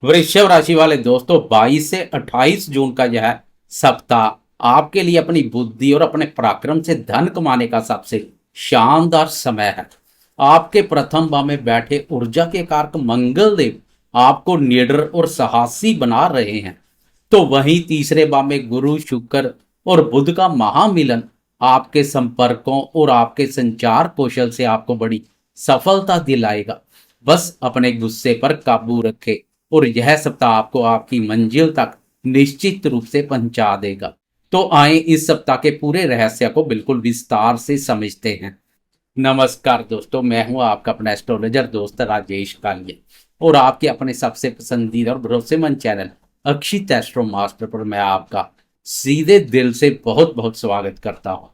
वृषभ राशि वाले दोस्तों 22 से 28 जून का यह सप्ताह आपके लिए अपनी बुद्धि और अपने पराक्रम से धन कमाने का सबसे शानदार समय है। आपके प्रथम भाव में बैठे ऊर्जा के कारक मंगल देव आपको निडर और साहसी बना रहे हैं। तो वहीं तीसरे भाव में गुरु शुक्र और बुध का महामिलन आपके संपर्कों और आपके संचार कौशल से आपको बड़ी सफलता दिलाएगा। बस अपने गुस्से पर काबू रखें और यह सप्ताह आपको आपकी मंजिल तक निश्चित रूप से पहुंचा देगा। तो आए इस सप्ताह के पूरे रहस्य को बिल्कुल विस्तार से समझते हैं। नमस्कार दोस्तों, मैं हूं आपका अपना एस्ट्रोलॉजर दोस्त राजेश कालिया और आपके अपने सबसे पसंदीदा और भरोसेमंद चैनल अक्षित एस्ट्रो मास्टर पर मैं आपका सीधे दिल से बहुत बहुत स्वागत करता हूं।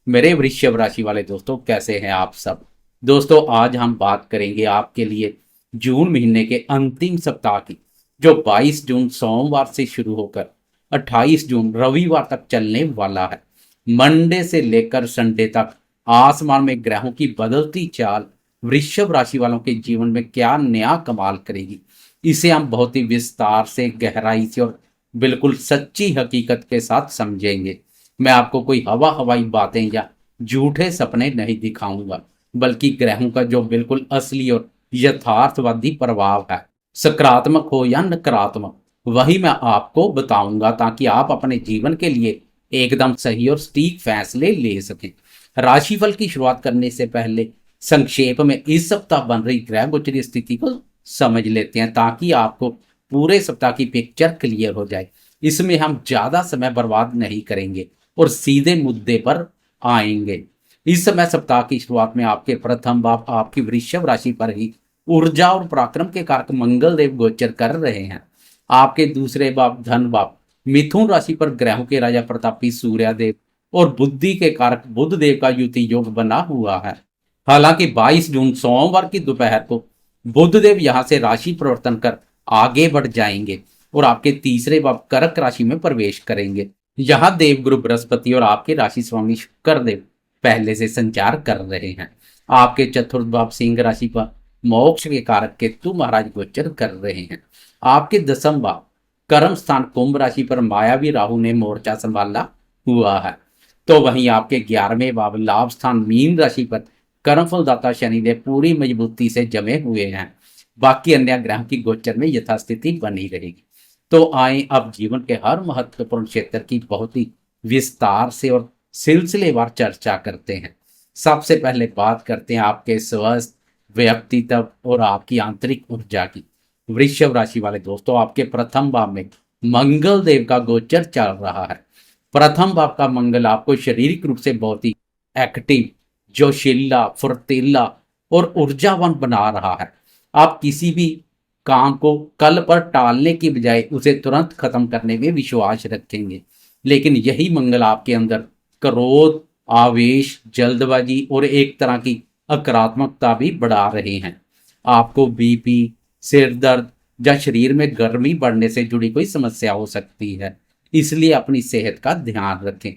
मेरे वृषभ राशि वाले दोस्तों, कैसे हैं आप सब। दोस्तों, आज हम बात करेंगे आपके लिए जून महीने के अंतिम सप्ताह की, जो 22 जून सोमवार से शुरू होकर 28 जून रविवार तक चलने वाला है। मंडे से लेकर संडे तक आसमान में ग्रहों की बदलती चाल वृषभ राशि वालों के जीवन में क्या नया कमाल करेगी, इसे हम बहुत ही विस्तार से, गहराई से और बिल्कुल सच्ची हकीकत के साथ समझेंगे। मैं आपको कोई हवा हवाई बातें या झूठे सपने नहीं दिखाऊंगा, बल्कि ग्रहों का जो बिल्कुल असली और यथार्थवादी प्रभाव है, सकारात्मक हो या नकारात्मक, वही मैं आपको बताऊंगा, ताकि आप अपने जीवन के लिए एकदम सही और सटीक फैसले ले सकें। राशिफल की शुरुआत करने से पहले संक्षेप में इस सप्ताह बन रही ग्रह गोचरीय स्थिति को समझ लेते हैं, ताकि आपको पूरे सप्ताह की पिक्चर क्लियर हो जाए। इसमें हम ज्यादा समय बर्बाद नहीं करेंगे और सीधे मुद्दे पर आएंगे। इस समय सप्ताह की शुरुआत में आपके प्रथम भाव आपकी वृषभ राशि पर ही ऊर्जा और पराक्रम के कारक मंगल देव गोचर कर रहे हैं। आपके दूसरे भाव धन भाव मिथुन राशि पर ग्रहों के राजा प्रतापी सूर्य देव और बुद्धि के कारक बुध देव का युति योग बना हुआ है। हालांकि 22 जून सोमवार की दोपहर को बुध देव यहां से राशि परिवर्तन कर आगे बढ़ जाएंगे और आपके तीसरे भाव कर्क राशि में प्रवेश करेंगे। यहाँ देव गुरु बृहस्पति और आपके राशि स्वामी शुक्र देव पहले से संचार कर रहे हैं। आपके चतुर्थ भाव सिंह राशि पर मोक्ष के कारक केतु महाराज गोचर कर रहे हैं। आपके दसम भाव कर्म स्थान कुंभ राशि पर मायावी राहु ने मोर्चा संभाला हुआ है। तो वहीं आपके 11वें भाव लाभ स्थान मीन राशि पर कर्मफलदाता शनिदेव पूरी मजबूती से जमे हुए हैं। बाकी अन्य ग्रहों की गोचर में यथास्थिति बनी रहेगी। तो आए अब जीवन के हर महत्वपूर्ण क्षेत्र की बहुत ही विस्तार से और सिलसिलेवार चर्चा करते हैं। सबसे पहले बात करते हैं आपके स्वस्थ व्यक्तित्व और आपकी आंतरिक ऊर्जा की। वृषभ राशि वाले दोस्तों, आपके प्रथम भाव में मंगल देव का गोचर चल रहा है। प्रथम भाव का मंगल आपको शारीरिक रूप से बहुत ही एक्टिव, जोशीला, फुर्तीला और ऊर्जावान बना रहा है। आप किसी भी काम को कल पर टालने की बजाय उसे तुरंत खत्म करने में विश्वास रखेंगे। लेकिन यही मंगल आपके अंदर क्रोध, आवेश, जल्दबाजी और एक तरह की अकारात्मकता भी बढ़ा रहे हैं। आपको बीपी, सिर दर्द या शरीर में गर्मी बढ़ने से जुड़ी कोई समस्या हो सकती है, इसलिए अपनी सेहत का ध्यान रखें।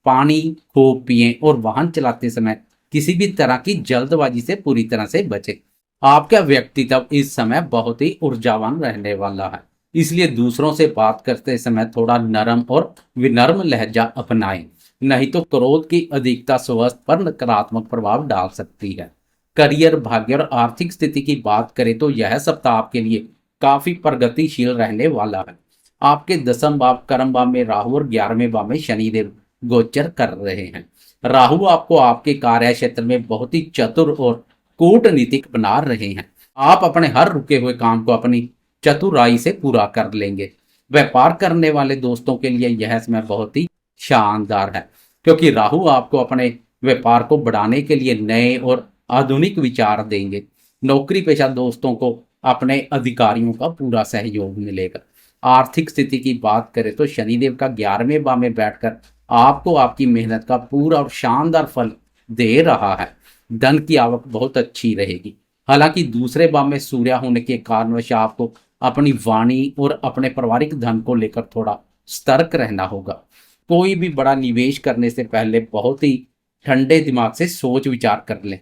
पानी खूब पिएं और वाहन चलाते समय किसी भी तरह की जल्दबाजी से पूरी तरह से बचें। आपका व्यक्तित्व इस समय बहुत ही ऊर्जावान रहने वाला है, इसलिए दूसरों से बात करते समय थोड़ा नरम और विनम्र लहजा अपनाएं, नहीं तो क्रोध की अधिकता स्वास्थ्य पर नकारात्मक प्रभाव डाल सकती है। करियर, भाग्य और आर्थिक स्थिति की बात करें तो यह सप्ताह आपके लिए काफी प्रगतिशील रहने वाला है। आपके दसम भाव कर्म भाव में राहु और 11वें भाव में शनिदेव गोचर कर रहे हैं। राहु आपको आपके कार्य क्षेत्र में बहुत ही चतुर और कूटनीतिक बना रहे हैं। आप अपने हर रुके हुए काम को अपनी चतुराई से पूरा कर लेंगे। व्यापार करने वाले दोस्तों के लिए यह समय बहुत ही शानदार है, क्योंकि राहु आपको अपने व्यापार को बढ़ाने के लिए नए और आधुनिक विचार देंगे। नौकरी पेशा दोस्तों को अपने अधिकारियों का पूरा सहयोग मिलेगा। आर्थिक स्थिति की बात करें तो शनिदेव का 11वें भाव में बैठकर आपको आपकी मेहनत का पूरा और शानदार फल दे रहा है। धन की आवक बहुत अच्छी रहेगी। हालांकि दूसरे भाव में सूर्य होने के कारणवश आपको अपनी वाणी और अपने पारिवारिक धन को लेकर थोड़ा सतर्क रहना होगा। कोई भी बड़ा निवेश करने से पहले बहुत ही ठंडे दिमाग से सोच विचार कर लें।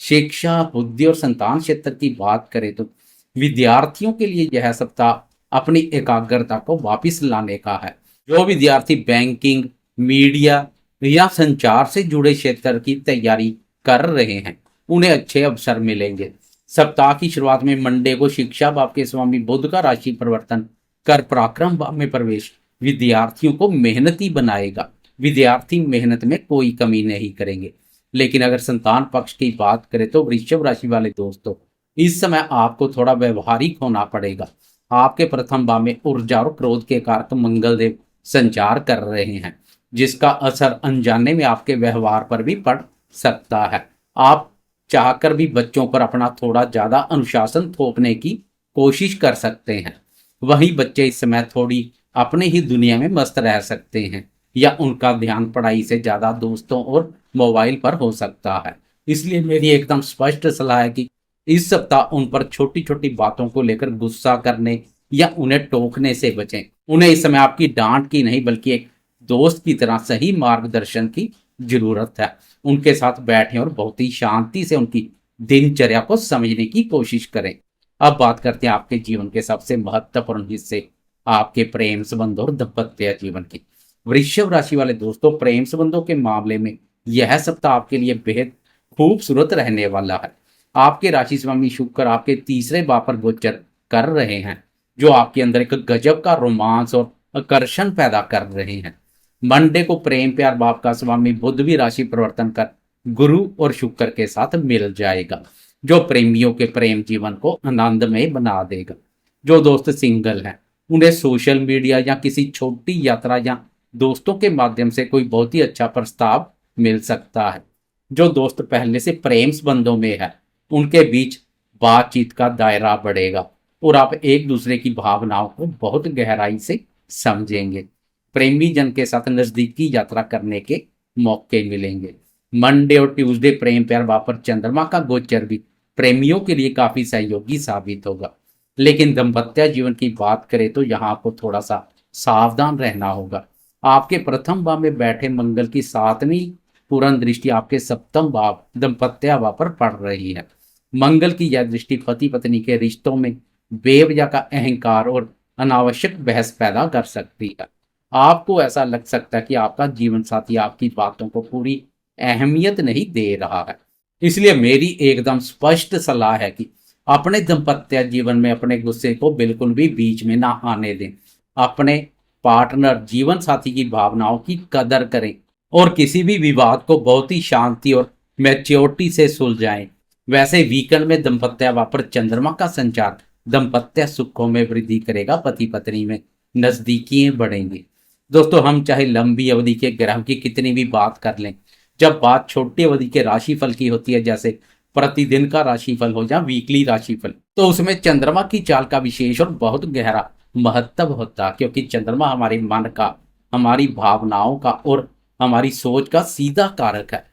शिक्षा, बुद्धि और संतान क्षेत्र की बात करें तो विद्यार्थियों के लिए यह सप्ताह अपनी एकाग्रता को वापस लाने का है। जो विद्यार्थी बैंकिंग, मीडिया या संचार से जुड़े क्षेत्र की तैयारी कर रहे हैं, उन्हें अच्छे अवसर मिलेंगे। सप्ताह की शुरुआत में मंडे को शिक्षा भाव के स्वामी बुध का राशि परिवर्तन कर पराक्रम भाव में प्रवेश विद्यार्थियों को मेहनती बनाएगा। विद्यार्थी मेहनत में कोई कमी नहीं करेंगे। लेकिन अगर संतान पक्ष की बात करें तो वृश्चिक राशि वाले दोस्तों, इस समय आपको थोड़ा व्यवहारिक होना पड़ेगा। आपके प्रथम भाव में ऊर्जा और क्रोध के कारक मंगल देव संचार कर रहे हैं, जिसका असर अनजाने में आपके व्यवहार पर भी पड़ सकता है। आप चाहकर भी बच्चों पर अपना थोड़ा ज्यादा अनुशासन थोपने की कोशिश कर सकते हैं। वहीं बच्चे इस समय थोड़ी अपने ही दुनिया में मस्त रह सकते हैं, या उनका ध्यान पढ़ाई से ज्यादा दोस्तों और मोबाइल पर हो सकता है। इसलिए मेरी एकदम स्पष्ट सलाह है कि इस सप्ताह उन पर छोटी छोटी बातों को लेकर गुस्सा करने या उन्हें टोकने से बचें। उन्हें इस समय आपकी डांट की नहीं बल्कि एक दोस्त की तरह सही मार्गदर्शन की जरूरत है। उनके साथ बैठें और बहुत ही शांति से उनकी दिनचर्या को समझने की कोशिश करें। अब बात करते हैं आपके जीवन के सबसे महत्वपूर्ण हिस्से, आपके प्रेम संबंध और दाम्पत्य जीवन की। वृषभ राशि वाले दोस्तों, प्रेम संबंधों के मामले में यह सप्ताह आपके लिए बेहद खूबसूरत रहने वाला है। आपके राशि स्वामी शुक्र आपके तीसरे भाव पर गोचर कर रहे हैं, जो आपके अंदर एक गजब का रोमांस और आकर्षण पैदा कर रहे हैं। मंडे को प्रेम प्यार भाव का स्वामी बुध भी राशि परिवर्तन कर गुरु और शुक्र के साथ मिल जाएगा, जो प्रेमियों के प्रेम जीवन को आनंदमय बना देगा। जो दोस्त सिंगल हैं, उन्हें सोशल मीडिया या किसी छोटी यात्रा या दोस्तों के माध्यम से कोई बहुत ही अच्छा प्रस्ताव मिल सकता है। जो दोस्त पहले से प्रेम संबंधों में है, उनके बीच बातचीत का दायरा बढ़ेगा और आप एक दूसरे की भावनाओं को बहुत गहराई से समझेंगे। प्रेमी जन के साथ नजदीकी यात्रा करने के मौके मिलेंगे। मंडे और ट्यूसडे प्रेम प्यार भाव पर चंद्रमा का गोचर भी प्रेमियों के लिए काफी सहयोगी साबित होगा। लेकिन दाम्पत्य जीवन की बात करें तो यहाँ आपको थोड़ा सा सावधान रहना होगा। आपके प्रथम भाव में बैठे मंगल की 7वीं पूर्ण दृष्टि आपके सप्तम भाव दाम्पत्य भाव पर पड़ रही है। मंगल की यह दृष्टि पति पत्नी के रिश्तों में बेवजह का अहंकार और अनावश्यक बहस पैदा कर सकती है। आपको ऐसा लग सकता है कि आपका जीवन साथी आपकी बातों को पूरी अहमियत नहीं दे रहा है। इसलिए मेरी एकदम स्पष्ट सलाह है कि अपने दाम्पत्य जीवन में अपने गुस्से को बिल्कुल भी बीच में ना आने दें। अपने पार्टनर जीवन साथी की भावनाओं की कदर करें और किसी भी विवाद को बहुत ही शांति और मैच्योरिटी से सुलझाएं। वैसे वीकेंड में दाम्पत्य भाव पर चंद्रमा का संचार दाम्पत्य सुखों में वृद्धि करेगा। पति पत्नी में नजदीकियां बढ़ेंगी। दोस्तों, हम चाहे लंबी अवधि के ग्रह की कितनी भी बात कर लें, जब बात छोटी अवधि के राशिफल की होती है, जैसे प्रतिदिन का राशिफल हो या वीकली राशिफल, तो उसमें चंद्रमा की चाल का विशेष और बहुत गहरा महत्व होता है। क्योंकि चंद्रमा हमारे मन का, हमारी भावनाओं का और हमारी सोच का सीधा कारक है।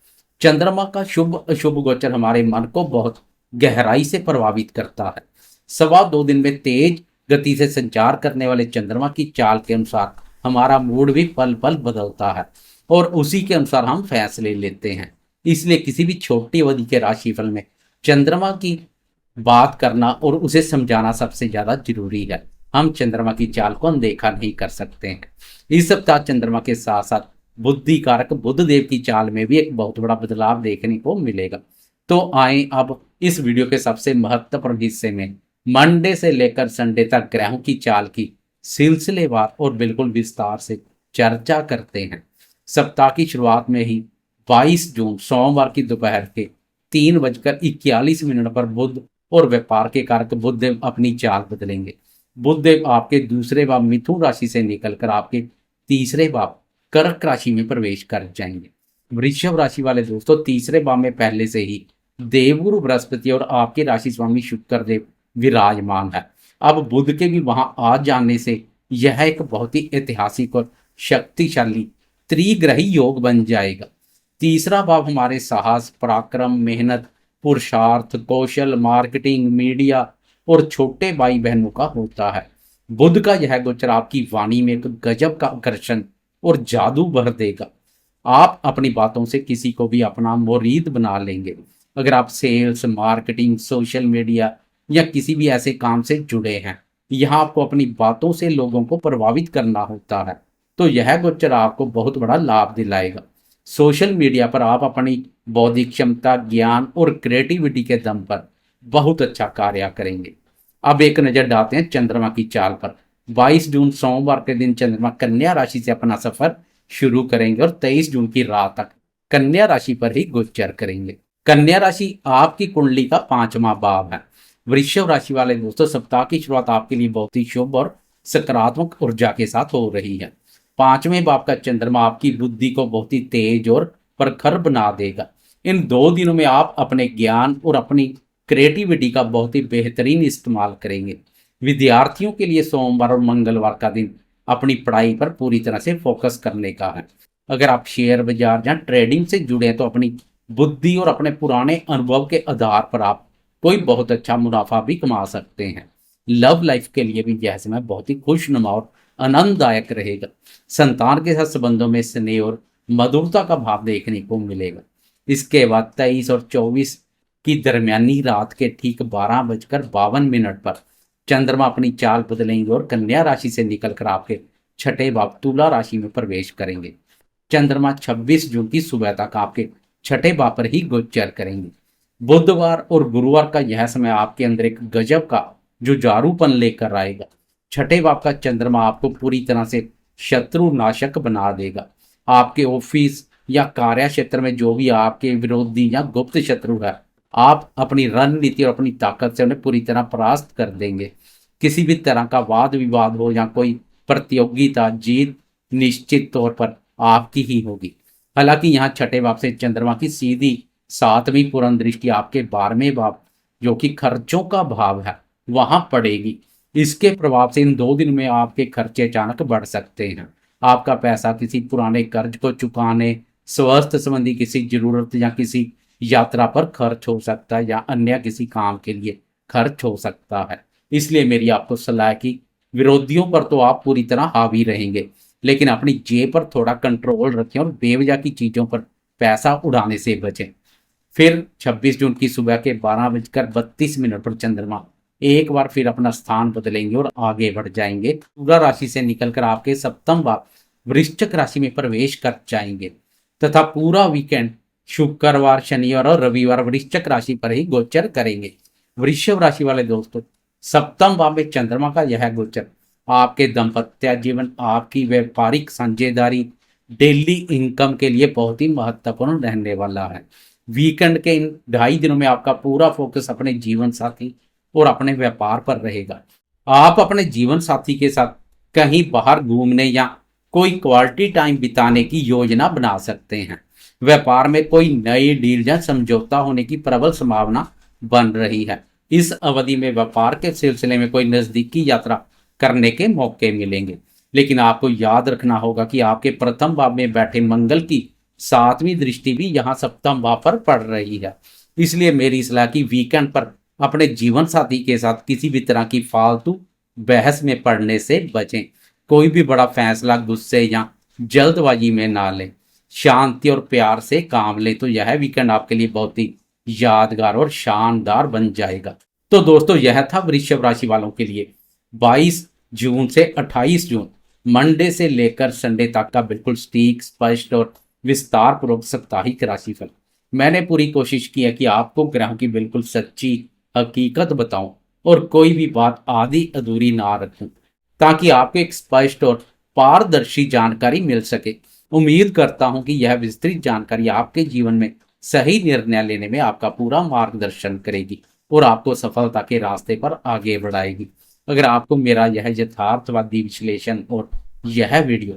चंद्रमा का शुभ अशुभ गोचर हमारे मन को बहुत गहराई से प्रभावित करता है। 2.25 दिन में तेज गति से संचार करने वाले चंद्रमा की चाल के अनुसार हमारा मूड भी पल पल बदलता है और उसी के अनुसार हम फैसले लेते हैं। इसलिए किसी भी छोटी अवधि के राशिफल में चंद्रमा की बात करना और उसे समझाना सबसे ज्यादा जरूरी है। हम चंद्रमा की चाल को अनदेखा नहीं कर सकते हैं। इस सप्ताह चंद्रमा के साथ साथ बुद्धि कारक बुध देव की चाल में भी एक बहुत बड़ा बदलाव देखने को मिलेगा। तो आए अब इस वीडियो के सबसे महत्वपूर्ण हिस्से में मंडे से लेकर संडे तक ग्रहों की चाल की सिलसिलेवार और बिल्कुल विस्तार से चर्चा करते हैं। सप्ताह की शुरुआत में ही 22 जून सोमवार की दोपहर के 3:41 पर बुध और व्यापार के कारक बुधदेव अपनी चाल बदलेंगे। बुधदेव आपके दूसरे भाव मिथुन राशि से निकलकर आपके तीसरे भाव कर्क राशि में प्रवेश कर जाएंगे। वृषभ राशि वाले दोस्तों, तीसरे भाव में पहले से ही देवगुरु बृहस्पति और आपके राशि स्वामी शुक्र देव विराजमान है। अब बुध के भी वहां आ जाने से यह एक बहुत ही ऐतिहासिक और शक्तिशाली त्रिग्रही योग बन जाएगा। तीसरा भाव हमारे साहस, पराक्रम, मेहनत, पुरुषार्थ, कौशल, मार्केटिंग, मीडिया और छोटे भाई बहनों का होता है। बुध का यह गोचर आपकी वाणी में एक गजब का आकर्षण और जादू भर देगा। आप अपनी बातों से किसी को भी अपना मुरीद बना लेंगे। अगर आप सेल्स, मार्केटिंग, सोशल मीडिया या किसी भी ऐसे काम से जुड़े हैं, यहाँ आपको अपनी बातों से लोगों को प्रभावित करना होता है, तो यह गोचर आपको बहुत बड़ा लाभ दिलाएगा। सोशल मीडिया पर आप अपनी बौद्धिक क्षमता, ज्ञान और क्रिएटिविटी के दम पर बहुत अच्छा कार्य करेंगे। अब एक नजर डालते हैं चंद्रमा की चाल पर। 22 जून सोमवार के दिन चंद्रमा कन्या राशि से अपना सफर शुरू करेंगे और 23 जून की रात तक कन्या राशि पर ही गोचर करेंगे। कन्या राशि आपकी कुंडली का 5वां भाव है। वृषभ राशि वाले दोस्तों, सप्ताह की शुरुआत आपके लिए बहुत ही शुभ और सकारात्मक ऊर्जा के साथ हो रही है। 5वें भाव का चंद्रमा आपकी बुद्धि को बहुत ही तेज और प्रखर बना देगा। इन 2 दिनों में आप अपने ज्ञान और अपनी क्रिएटिविटी का बहुत ही बेहतरीन इस्तेमाल करेंगे। विद्यार्थियों के लिए सोमवार और मंगलवार का दिन अपनी पढ़ाई पर पूरी तरह से फोकस करने का है। अगर आप शेयर बाजार या ट्रेडिंग से जुड़े हैं तो अपनी बुद्धि और अपने पुराने अनुभव के आधार पर आप कोई बहुत अच्छा मुनाफा भी कमा सकते हैं। लव लाइफ के लिए भी यह समय बहुत ही खुशनुमा और आनंददायक रहेगा। संतान के साथ संबंधों में स्नेह और मधुरता का भाव देखने को मिलेगा। इसके बाद 23 और 24 की दरमियानी रात के ठीक 12:52 पर चंद्रमा अपनी चाल बदलेंगे और कन्या राशि से निकलकर आपके छठे भाव तुला राशि में प्रवेश करेंगे। चंद्रमा 26 जून की सुबह तक आपके छठे भाव पर ही गोचर करेंगे। बुधवार और गुरुवार का यह समय आपके अंदर एक गजब का जुझारूपन लेकर आएगा। छठे भाव का चंद्रमा आपको पूरी तरह से शत्रु नाशक बना देगा। आपके ऑफिस या कार्य क्षेत्र में जो भी आपके विरोधी या गुप्त शत्रु है, आप अपनी रणनीति और अपनी ताकत से उन्हें पूरी तरह परास्त कर देंगे। किसी भी तरह का वाद विवाद हो या कोई प्रतियोगिता, जीत निश्चित तौर पर आपकी ही होगी। हालांकि यहाँ छठे भाव से चंद्रमा की सीधी 7वीं पूर्ण दृष्टि आपके 12वें भाव जो कि खर्चों का भाव है वहां पड़ेगी। इसके प्रभाव से इन 2 दिन में आपके खर्चे अचानक बढ़ सकते हैं। आपका पैसा किसी पुराने कर्ज को चुकाने, स्वास्थ्य संबंधी किसी जरूरत या किसी यात्रा पर खर्च हो सकता है या अन्य किसी काम के लिए खर्च हो सकता है। इसलिए मेरी आपको सलाह है कि विरोधियों पर तो आप पूरी तरह हावी रहेंगे, लेकिन अपनी जेब पर थोड़ा कंट्रोल रखें और बेवजह की चीजों पर पैसा उड़ाने से बचें। फिर 26 जून की सुबह के 12:32 पर चंद्रमा एक बार फिर अपना स्थान बदलेंगे और आगे बढ़ जाएंगे। तुला राशि से निकलकर आपके सप्तम भाव वृश्चिक राशि में प्रवेश कर जाएंगे तथा पूरा वीकेंड शुक्रवार, शनिवार और रविवार वृश्चिक राशि पर ही गोचर करेंगे। वृषभ राशि वाले दोस्तों, सप्तम भाव में चंद्रमा का यह गोचर आपके दाम्पत्य जीवन, आपकी व्यापारिक साझेदारी, डेली इनकम के लिए बहुत ही महत्वपूर्ण रहने वाला है। वीकेंड के इन 2.5 दिनों में आपका पूरा फोकस अपने जीवन साथी और अपने व्यापार पर रहेगा। आप अपने जीवन साथी के साथ कहीं बाहर घूमने या कोई क्वालिटी टाइम बिताने की योजना बना सकते हैं। व्यापार में कोई नई डील या समझौता होने की प्रबल संभावना बन रही है। इस अवधि में व्यापार के सिलसिले में कोई नजदीकी यात्रा करने के मौके मिलेंगे, लेकिन आपको याद रखना होगा कि आपके प्रथम भाव में बैठे मंगल की 7वीं दृष्टि भी यहाँ सप्तम भाव पर पड़ रही है। इसलिए मेरी सलाह की वीकेंड पर अपने जीवन साथी के साथ किसी भी तरह की फालतू बहस में पड़ने से बचें। कोई भी बड़ा फैसला गुस्से या जल्दबाजी में ना लें। शांति और प्यार से काम लें तो यह वीकेंड आपके लिए बहुत ही यादगार और शानदार बन जाएगा। तो दोस्तों, यह था वृषभ राशि वालों के लिए 22 जून से 28 जून मंडे से लेकर संडे तक का बिल्कुल सटीक, स्पष्ट और विस्तार पूर्वक साप्ताहिक राशिफल। मैंने पूरी कोशिश की है कि आपको ग्रहों की बिल्कुल सच्ची हकीकत बताऊं और कोई भी बात आधी अधूरी ना रखूं, ताकि आपको एक स्पष्ट और पारदर्शी जानकारी मिल सके। उम्मीद करता हूं कि यह विस्तृत जानकारी आपके जीवन में सही निर्णय लेने में आपका पूरा मार्गदर्शन करेगी और आपको सफलता के रास्ते पर आगे बढ़ाएगी। अगर आपको मेरा यह यथार्थवादी विश्लेषण और यह वीडियो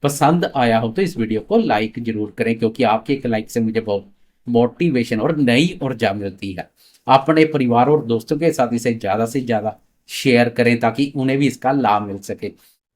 पसंद आया हो तो इस वीडियो को लाइक जरूर करें, क्योंकि आपके एक लाइक से मुझे बहुत मोटिवेशन और नई ऊर्जा मिलती है। अपने परिवार और दोस्तों के साथ इसे ज़्यादा से ज़्यादा शेयर करें ताकि उन्हें भी इसका लाभ मिल सके।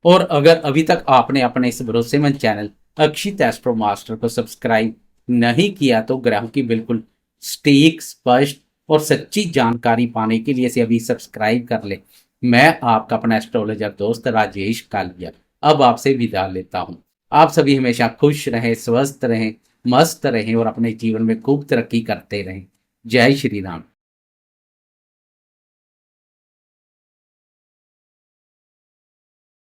और अगर अभी तक आपने अपने इस भरोसेमंद चैनल अक्षित एस्ट्रो मास्टर को सब्सक्राइब नहीं किया तो ग्रहों की बिल्कुल सटीक, स्पष्ट और सच्ची जानकारी पाने के लिए इसे अभी सब्सक्राइब कर ले। मैं आपका अपना एस्ट्रोलॉजर दोस्त राजेश कालिया अब आपसे विदा लेता हूं। आप सभी हमेशा खुश रहें, स्वस्थ रहें, मस्त रहें और अपने जीवन में खूब तरक्की करते रहें। जय श्री राम।